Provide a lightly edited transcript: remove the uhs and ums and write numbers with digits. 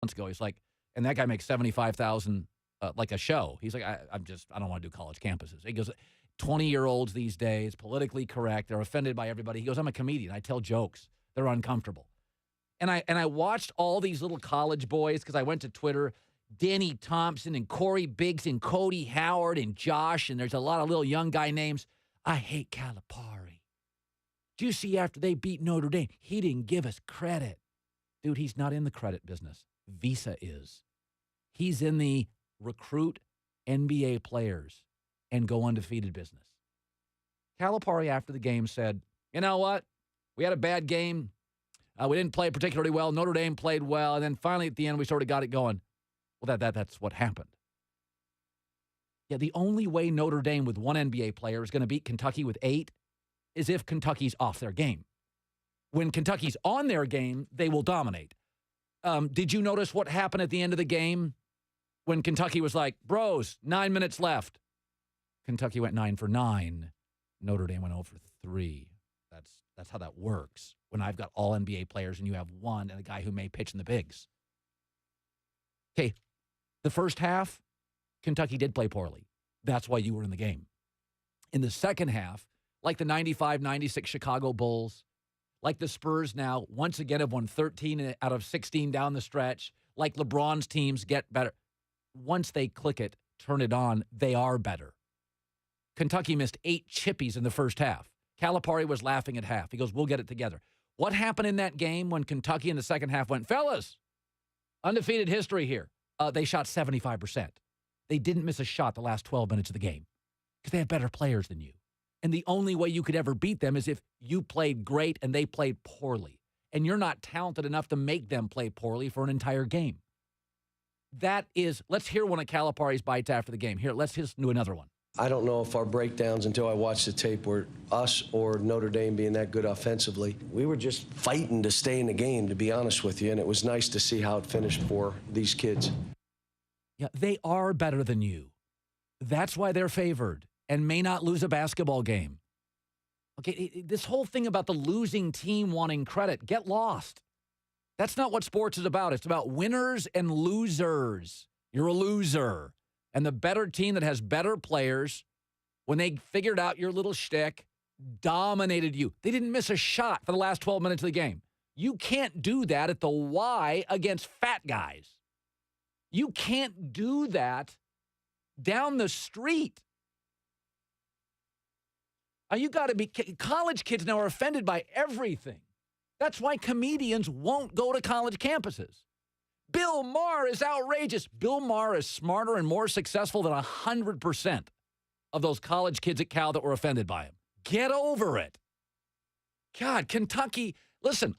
months ago. He's like, and that guy makes 75,000 like a show. He's like, I don't want to do college campuses. He goes, 20-year-olds these days, politically correct. They're offended by everybody. He goes, I'm a comedian. I tell jokes. They're uncomfortable. And I watched all these little college boys because I went to Twitter. Danny Thompson and Corey Biggs and Cody Howard and Josh, and there's a lot of little young guy names. I hate Calipari. Do you see after they beat Notre Dame, he didn't give us credit. Dude, he's not in the credit business. Visa is. He's in the recruit NBA players and go undefeated business. Calipari after the game said, you know what? We had a bad game. We didn't play particularly well. Notre Dame played well. And then finally at the end, we sort of got it going. Well, that's what happened. Yeah, the only way Notre Dame with one NBA player is going to beat Kentucky with 8 is if Kentucky's off their game. When Kentucky's on their game, they will dominate. Did you notice what happened at the end of the game when Kentucky was like, bros, 9 minutes left? Kentucky went 9 for 9. Notre Dame went 0 for 3. That's how that works when I've got all NBA players and you have one and a guy who may pitch in the bigs. Okay, the first half, Kentucky did play poorly. That's why you were in the game. In the second half, like the 95-96 Chicago Bulls, like the Spurs now, once again have won 13 out of 16 down the stretch, like LeBron's teams get better. Once they click it, turn it on, they are better. Kentucky missed 8 chippies in the first half. Calipari was laughing at half. He goes, we'll get it together. What happened in that game when Kentucky in the second half went, fellas, undefeated history here. They shot 75%. They didn't miss a shot the last 12 minutes of the game because they have better players than you. And the only way you could ever beat them is if you played great and they played poorly. And you're not talented enough to make them play poorly for an entire game. That is, let's hear one of Calipari's bites after the game. Here, let's just do another one. I don't know if our breakdowns until I watched the tape were us or Notre Dame being that good offensively. We were just fighting to stay in the game, to be honest with you, and it was nice to see how it finished for these kids. Yeah, they are better than you. That's why they're favored and may not lose a basketball game. Okay, this whole thing about the losing team wanting credit, get lost. That's not what sports is about. It's about winners and losers. You're a loser. And the better team that has better players, when they figured out your little shtick, dominated you. They didn't miss a shot for the last 12 minutes of the game. You can't do that at the Y against fat guys. You can't do that down the street. You got to be, college kids now are offended by everything. That's why comedians won't go to college campuses. Bill Maher is outrageous. Bill Maher is smarter and more successful than 100% of those college kids at Cal that were offended by him. Get over it. God, Kentucky, listen,